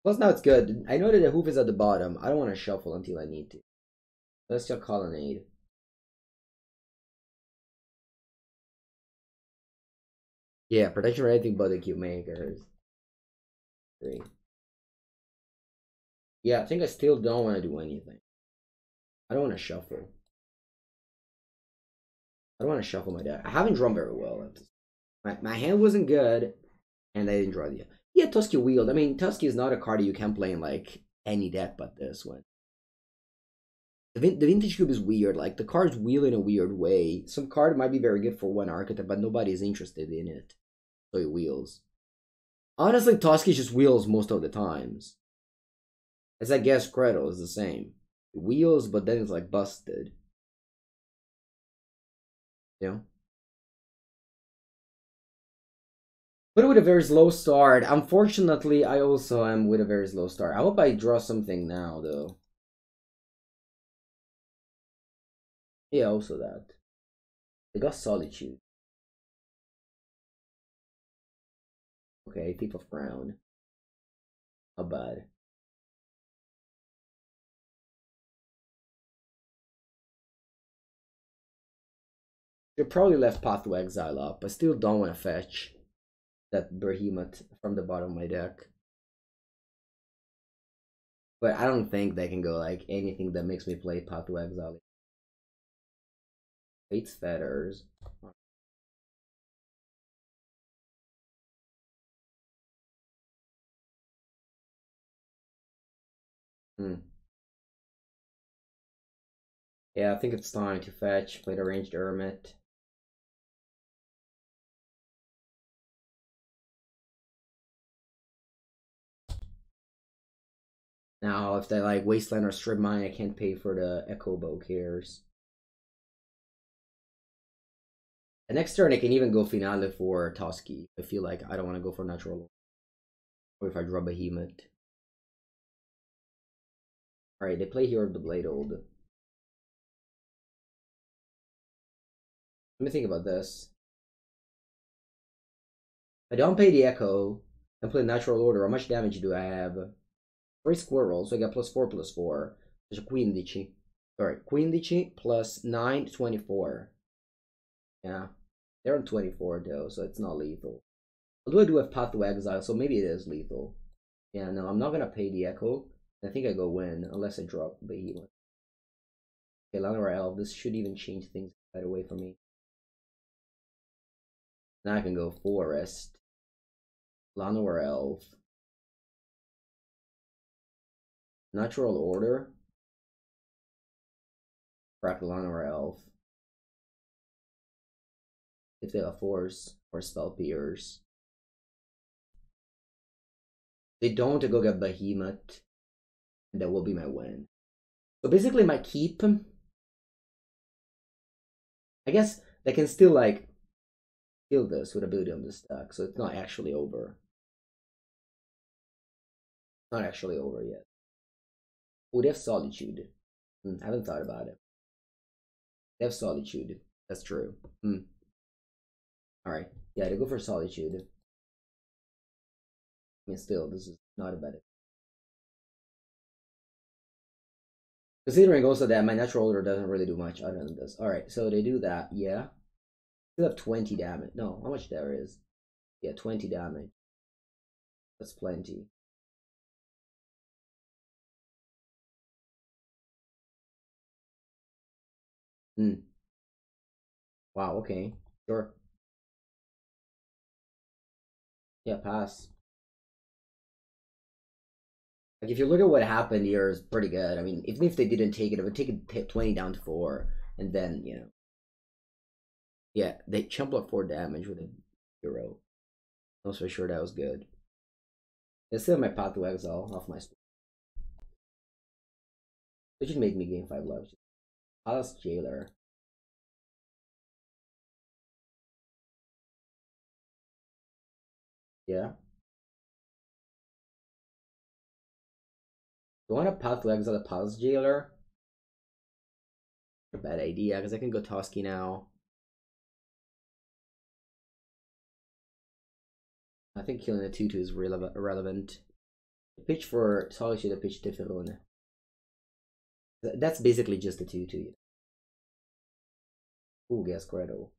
Plus, now it's good. I know that the Hoof is at the bottom. I don't want to shuffle until I need to. Let's just Colonnade. Yeah, protection for anything but the cube makers. 3. Yeah, I think I still don't want to do anything. I don't want to shuffle. I don't want to shuffle my deck. I haven't drawn very well. My hand wasn't good, and I didn't draw the... Yeah, Tusky Wield. I mean, Tusky is not a card you can play in, like, any deck but this one. The Vintage Cube is weird. Like, the cards wheel in a weird way. Some card might be very good for one archetype, but nobody's interested in it. So it wheels. Honestly, Tusky just wheels most of the times. As I guess Cradle is the same. It wheels, but then it's, like, busted. You know? But with a very slow start. Unfortunately, I also am with a very slow start. I hope I draw something now, though. Yeah, also that. They got Solitude. Okay, Thief of Crown. Not bad. Should probably left Path to Exile up. I still don't want to fetch that Behemoth from the bottom of my deck. But I don't think they can go like anything that makes me play Path to Exile. Fate's Fetters. Hmm. Yeah, I think it's time to fetch, play the Ranged Hermit. Now, if they like Wasteland or Strip Mine, I can't pay for the Echo Bow Cares. The next turn, I can even go Finale for Toski. I feel like I don't want to go for Natural. Or if I draw Behemoth. Alright, they play Hero of the Blade Old. Let me think about this. I don't pay the Echo and play Natural Order. How much damage do I have? 3 squirrels, so I got +4/+4. There's a 15. Alright, 15 plus 9, 24. Yeah, they're on 24 though, so it's not lethal. Although I do have Path to Exile, so maybe it is lethal. Yeah, no, I'm not gonna pay the Echo. I think I go win, unless I drop Behemoth. Okay, Llanowar Elf, this should even change things right away for me. Now I can go Forest. Llanowar Elf. Natural Order. Crack Llanowar Elf. If they have Force or Spell Pierce. They don't go get Behemoth. And that will be my win. So basically my keep, I guess they can still like kill this with ability on this deck, so it's not actually over. Not actually over yet. Oh, they have Solitude. I haven't thought about it. They have Solitude. That's true. Alright. Yeah, they go for Solitude. I mean, still, this is not a bad. Considering also that my natural order doesn't really do much other than this. Alright, so they do that, yeah. Still have 20 damage. No, how much there is? Yeah, 20 damage. That's plenty. Wow, okay. Sure. Yeah, pass. Like, if you look at what happened here, it's pretty good. I mean, even if they didn't take it, it would take it 20 down to 4. And then, you know. Yeah, they jump up 4 damage with a hero. I was for sure that was good. They still have my Path to Exile off my screen. They should make me gain 5 lives. Palace Jailer. Yeah. Do I want to Path to Exile the Palace Jailer? A bad idea, because I can go Toski now. I think killing a 2/2 is irrelevant. Pitch for Solitude, a pitch Tifilone. That's basically just a 2/2. Ooh, Gascredo.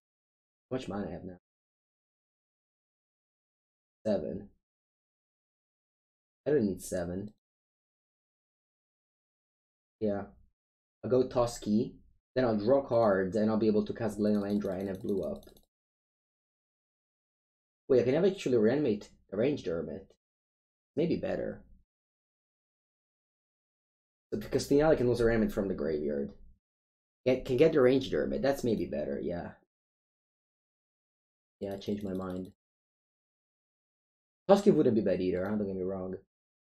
How much mana I have now? 7. I don't need 7. Yeah. I'll go Toski. Then I'll draw cards and I'll be able to cast Glenelendra and have blue up. Wait, I can have actually reanimate a Ranged Hermit. Maybe better. But because Finale can also reanimate from the graveyard. Can get the Ranged Hermit. That's maybe better, yeah. Yeah, I changed my mind. Toski wouldn't be bad either, don't get me wrong.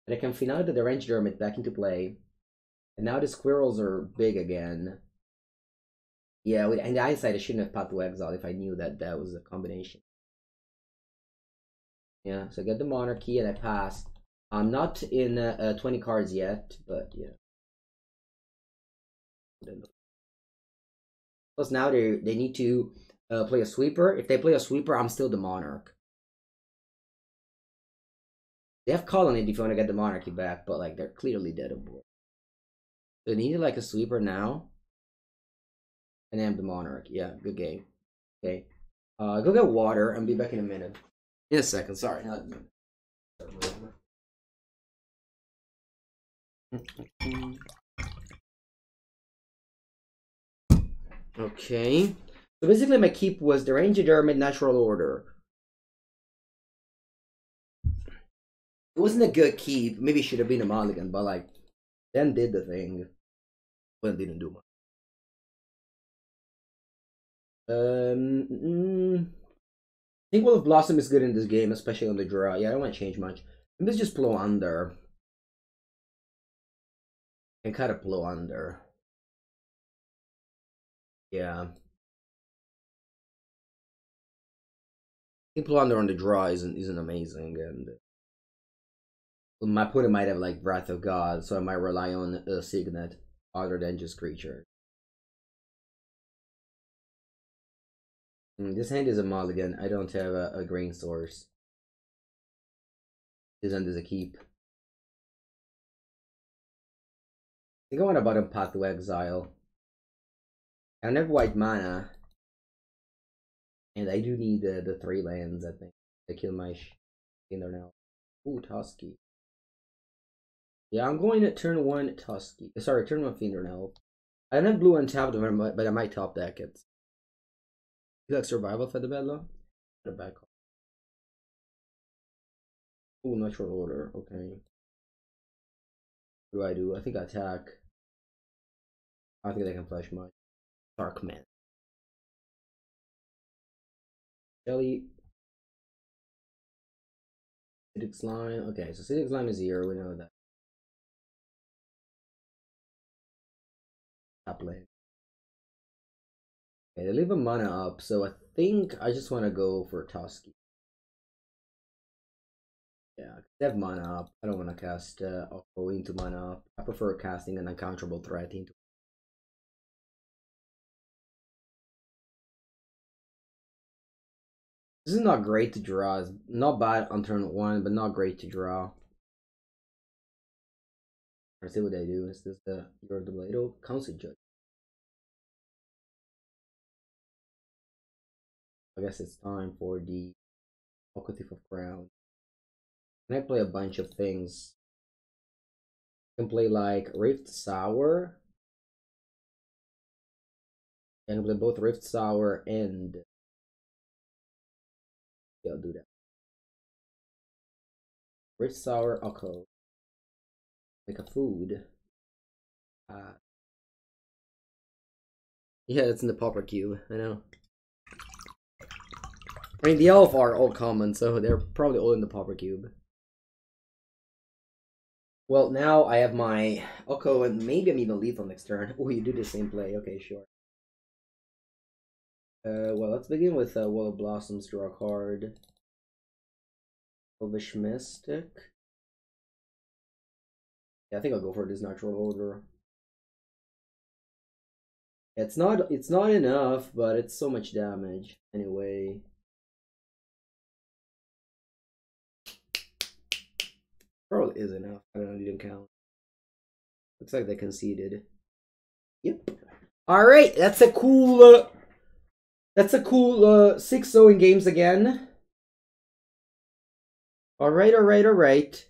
But I can Finale the Ranged Hermit back into play. And now the squirrels are big again. Yeah, in hindsight, I shouldn't have Path to Exile if I knew that that was a combination. Yeah, so I got the monarchy and I passed. I'm not in 20 cards yet, but yeah. Plus now they need to play a sweeper. If they play a sweeper, I'm still the monarch. They have colony if you want to get the monarchy back, but like they're clearly dead on board. So they need like a sweeper now. And then the monarch. Yeah, good game. Okay. Go get water and be back in a minute. In a second, sorry. Not a minute. Okay. So basically my keep was the Ranger Dermot Natural Order. It wasn't a good keep. Maybe it should have been a mulligan, but like then did the thing. But didn't do much. I think Will of Blossom is good in this game, especially on the draw. Yeah, I don't want to change much. Let's just blow under. And kind of blow under. Yeah. I think blow under on the draw isn't amazing, and my opponent might have like Wrath of God, so I might rely on a Signet other than just creature. This hand is a mulligan. I don't have a green source. This hand is a keep. I think I want a bottom path to exile. I don't have white mana. And I do need the 3 lands, I think. To kill my Finder now. Ooh, Tusky. Yeah, I'm going to turn 1 Tusky. Sorry, turn 1 Finder now. I don't have blue on top of them, but I might top deck it. You like survival for the Bedlam? The back. Ooh, natural order. Okay. What do? I think I attack. I think they can flash my Dark Man. Shelly. Acidic Slime. Okay, so Acidic Slime is here. We know that. Top lane. Okay, they leave a mana up, so I think I just want to go for Tusky. Yeah, they have mana up. I don't want to cast go into mana up. I prefer casting an uncounterable threat into. This is not great to draw. It's not bad on turn 1, but not great to draw. Let's see what they do. Is this the Year of the Blade? Oh, Council Judge. I guess it's time for the Occultive of Crown. Can I play a bunch of things? I can play like Rift Sour. I can play both Rift Sour and. Yeah, I'll do that. Rift Sour, Alcove. Make a food. Yeah, it's in the Pauper Cube. I know. I mean, the elf are all common, so they're probably all in the Pauper Cube. Well, now I have my Oko, and maybe I'm even lethal next turn. Oh, you do the same play. Okay, sure. Well, let's begin with Wall of Blossoms. Draw a card. Elvish Mystic. Yeah, I think I'll go for this natural order. It's not enough, but it's so much damage anyway. Probably is enough. I don't know, didn't count. Looks like they conceded. Yep. Alright, that's a cool 6-0 in games again. Alright.